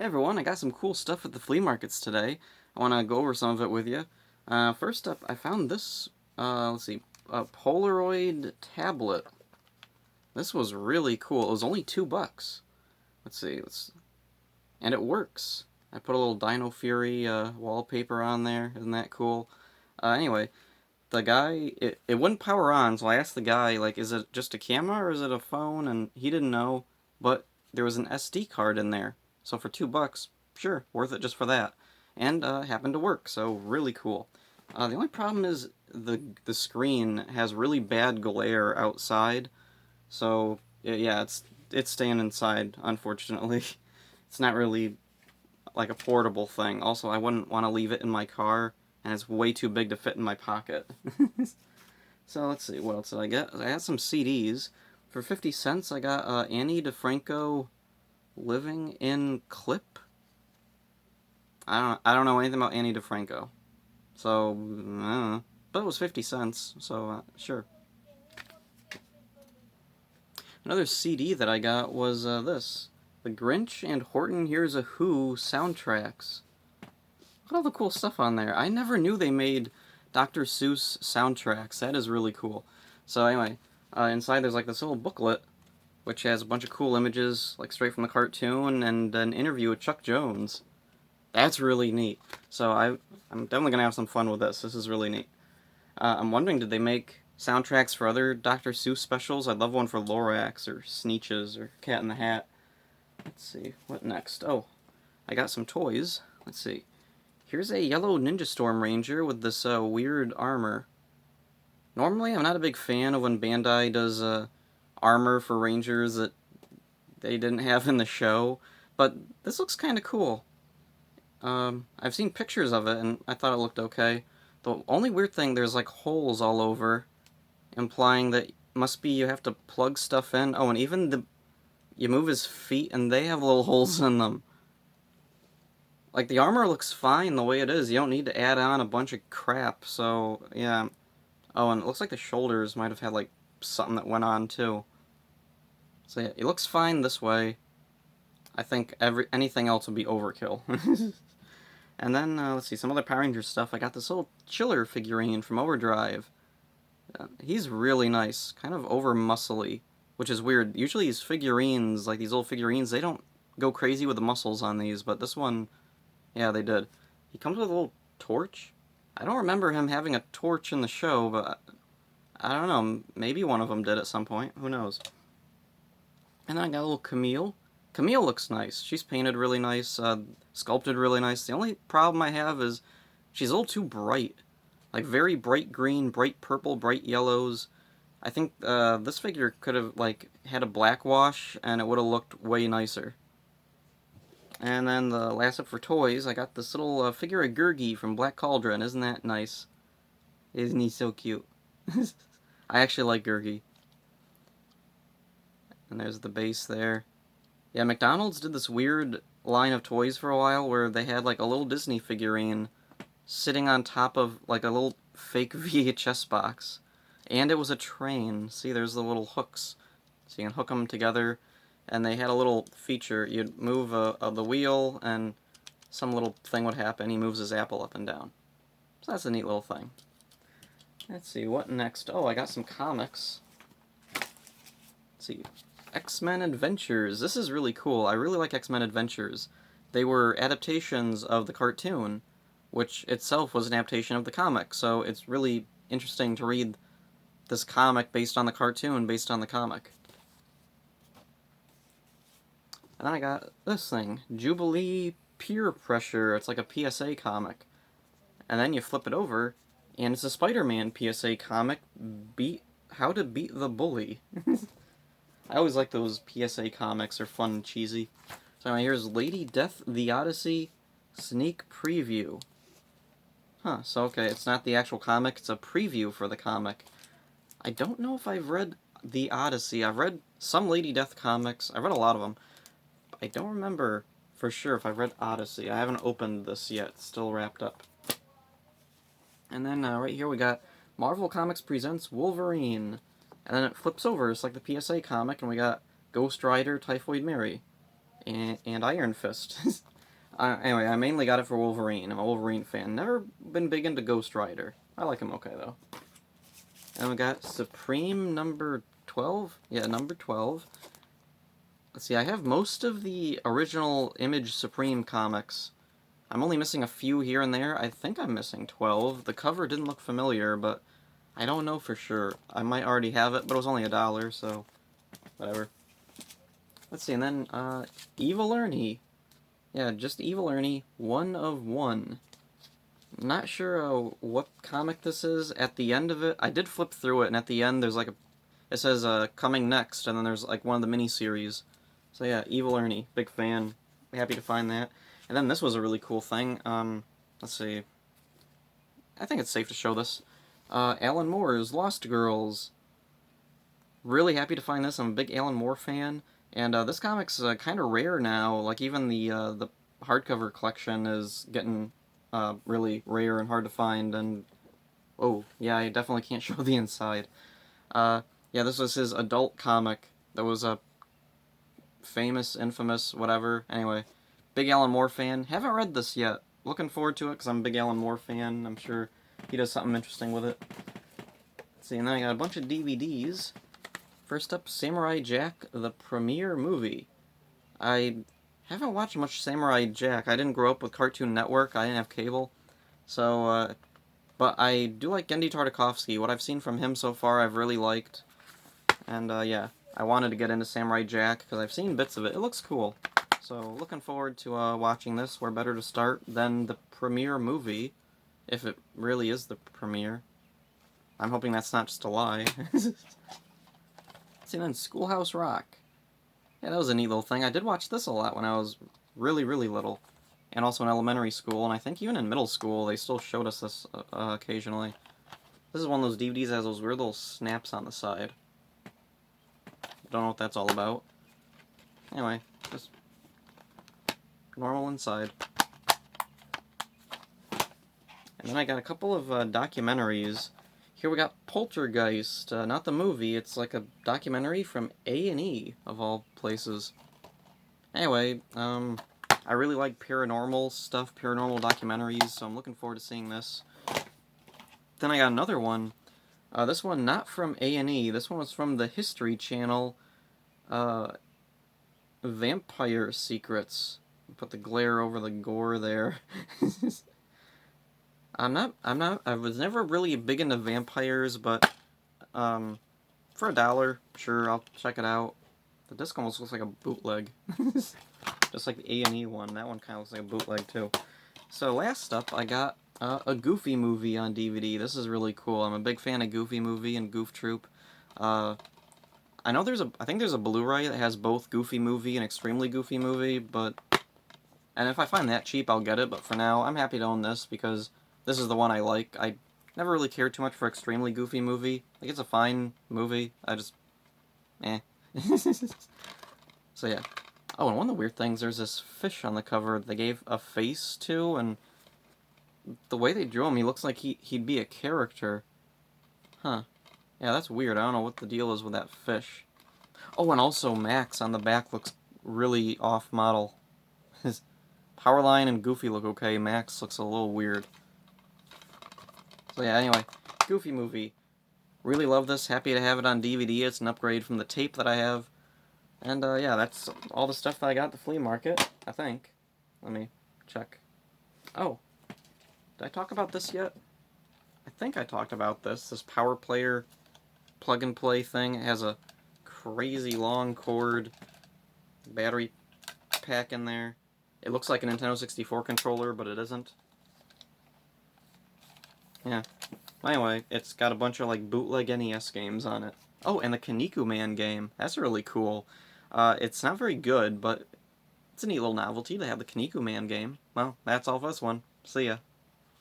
Hey everyone, I got some cool stuff at the flea markets today. I want to go over some of it with you. First up, I found this, let's see, a Polaroid Tablet. This was really cool. It was only $2. Let's see, and it works. I put a little Dino Fury wallpaper on there. Isn't that cool? Anyway, the guy, it wouldn't power on, so I asked the guy, like, is it just a camera or is it a phone? And he didn't know, but there was an SD card in there. So for $2, sure, worth it just for that. And happened to work, so really cool. The only problem is the screen has really bad glare outside, so yeah, it's staying inside, unfortunately. It's not really like a portable thing. Also, I wouldn't want to leave it in my car, and it's way too big to fit in my pocket. So let's see, what else did I get? I got some CDs. For 50 cents, I got Anniefranco Living in Clip. I don't know anything about Annie DeFranco, so but it was 50 cents, so sure. Another CD that I got was this, The Grinch and Horton Hears a Who soundtracks. Look at all the cool stuff on there. I never knew they made Dr. Seuss soundtracks. That is really cool. So anyway, inside there's like this little booklet, which has a bunch of cool images, like straight from the cartoon, and an interview with Chuck Jones. That's really neat. So I'm definitely gonna have some fun with this. This is really neat. I'm wondering, did they make soundtracks for other Dr. Seuss specials? I'd love one for Lorax or Sneetches or Cat in the Hat. Let's see, what next? Oh, I got some toys. Let's see. Here's a yellow Ninja Storm Ranger with this weird armor. Normally, I'm not a big fan of when Bandai does armor for Rangers that they didn't have in the show, but this looks kind of cool. I've seen pictures of it, and I thought it looked okay. The only weird thing, there's like holes all over, implying that must be you have to plug stuff in. Oh, and even you move his feet, and they have little holes in them. Like, the armor looks fine the way it is. You don't need to add on a bunch of crap, so, yeah. Oh, and it looks like the shoulders might have had, like, something that went on, too. So, yeah, it looks fine this way. I think anything else would be overkill. And then, let's see, some other Power Rangers stuff. I got this little Chiller figurine from Overdrive. He's really nice, kind of over-muscly, which is weird. Usually these figurines, like these old figurines, they don't go crazy with the muscles on these, but this one, yeah, they did. He comes with a little torch. I don't remember him having a torch in the show, but I don't know, maybe one of them did at some point. Who knows? And then I got a little Camille. Camille looks nice. She's painted really nice, sculpted really nice. The only problem I have is she's a little too bright. Like, very bright green, bright purple, bright yellows. I think this figure could have, like, had a black wash, and it would have looked way nicer. And then the last up for toys, I got this little figure of Gurgi from Black Cauldron. Isn't that nice? Isn't he so cute? I actually like Gurgi. And there's the base there. Yeah, McDonald's did this weird line of toys for a while where they had like a little Disney figurine sitting on top of like a little fake VHS box. And it was a train. See, there's the little hooks. So you can hook them together. And they had a little feature. You'd move the wheel and some little thing would happen. He moves his apple up and down. So that's a neat little thing. Let's see, what next? Oh, I got some comics. Let's see. XMen Adventures. This is really cool. I really like XMen Adventures. They were adaptations of the cartoon, which itself was an adaptation of the comic. So it's really interesting to read this comic based on the cartoon, based on the comic. And then I got this thing, Jubilee Peer Pressure. It's like a PSA comic. And then you flip it over, and it's a Spider-Man PSA comic, How to Beat the Bully. I always like those PSA comics, they're fun and cheesy. So here's Lady Death, The Odyssey, Sneak Preview. Huh, so okay, it's not the actual comic, it's a preview for the comic. I don't know if I've read The Odyssey. I've read some Lady Death comics, I've read a lot of them. I don't remember for sure if I've read Odyssey. I haven't opened this yet, it's still wrapped up. And then right here we got Marvel Comics Presents Wolverine. And then it flips over, it's like the PSA comic, and we got Ghost Rider, Typhoid Mary, and Iron Fist. Anyway, I mainly got it for Wolverine. I'm a Wolverine fan. Never been big into Ghost Rider. I like him okay, though. And we got Supreme number 12? Yeah, number 12. Let's see, I have most of the original Image Supreme comics. I'm only missing a few here and there. I think I'm missing 12. The cover didn't look familiar, but I don't know for sure. I might already have it, but it was only $1, so whatever. Let's see, and then Evil Ernie. Yeah, just Evil Ernie, 1 of 1. Not sure what comic this is. At the end of it, I did flip through it, and at the end there's like it says coming next, and then there's like one of the miniseries. So yeah, Evil Ernie, big fan. Happy to find that. And then this was a really cool thing. Let's see. I think it's safe to show this. Alan Moore's Lost Girls. Really happy to find this. I'm a big Alan Moore fan, and this comic's kind of rare now. Like even the hardcover collection is getting really rare and hard to find. And oh yeah, I definitely can't show the inside. Yeah, this was his adult comic that was a famous, infamous, whatever. Anyway, big Alan Moore fan. Haven't read this yet. Looking forward to it because I'm a big Alan Moore fan. I'm sure he does something interesting with it. Let's see, and then I got a bunch of DVDs. First up, Samurai Jack, the premiere movie. I haven't watched much Samurai Jack. I didn't grow up with Cartoon Network. I didn't have cable. So, but I do like Gendy Tartakovsky. What I've seen from him so far, I've really liked. And, yeah, I wanted to get into Samurai Jack because I've seen bits of it. It looks cool. So, looking forward to watching this. Where better to start than the premiere movie, if it really is the premiere. I'm hoping that's not just a lie. See, then Schoolhouse Rock. Yeah, that was a neat little thing. I did watch this a lot when I was really, really little. And also in elementary school, and I think even in middle school, they still showed us this occasionally. This is one of those DVDs that has those weird little snaps on the side. Don't know what that's all about. Anyway, just normal inside. And then I got a couple of documentaries. Here we got Poltergeist, not the movie, it's like a documentary from A&E, of all places. Anyway, I really like paranormal stuff, paranormal documentaries, so I'm looking forward to seeing this. Then I got another one. This one not from A&E, this one was from the History Channel, Vampire Secrets. Put the glare over the gore there. I was never really big into vampires, but, for $1, sure, I'll check it out. The disc almost looks like a bootleg. Just like the A&E one, that one kind of looks like a bootleg, too. So, last up, I got, a Goofy movie on DVD. This is really cool. I'm a big fan of Goofy movie and Goof Troop. I know I think there's a Blu-ray that has both Goofy movie and Extremely Goofy movie, but, and if I find that cheap, I'll get it, but for now, I'm happy to own this, because this is the one I like. I never really cared too much for Extremely Goofy movie. Like, it's a fine movie. I just... eh. So, yeah. Oh, and one of the weird things, there's this fish on the cover they gave a face to, and the way they drew him, he looks like he'd be a character. Huh. Yeah, that's weird. I don't know what the deal is with that fish. Oh, and also Max on the back looks really off-model. His Powerline and Goofy look okay. Max looks a little weird. So yeah, anyway, Goofy movie. Really love this. Happy to have it on DVD. It's an upgrade from the tape that I have. And yeah, that's all the stuff that I got at the flea market, I think. Let me check. Oh, did I talk about this yet? I think I talked about this Power Player plug-and-play thing. It has a crazy long cord battery pack in there. It looks like a Nintendo 64 controller, but it isn't. Yeah. Anyway, it's got a bunch of, like, bootleg NES games on it. Oh, and the Kaneko Man game. That's really cool. It's not very good, but it's a neat little novelty to have the Kaneko Man game. Well, that's all for this one. See ya.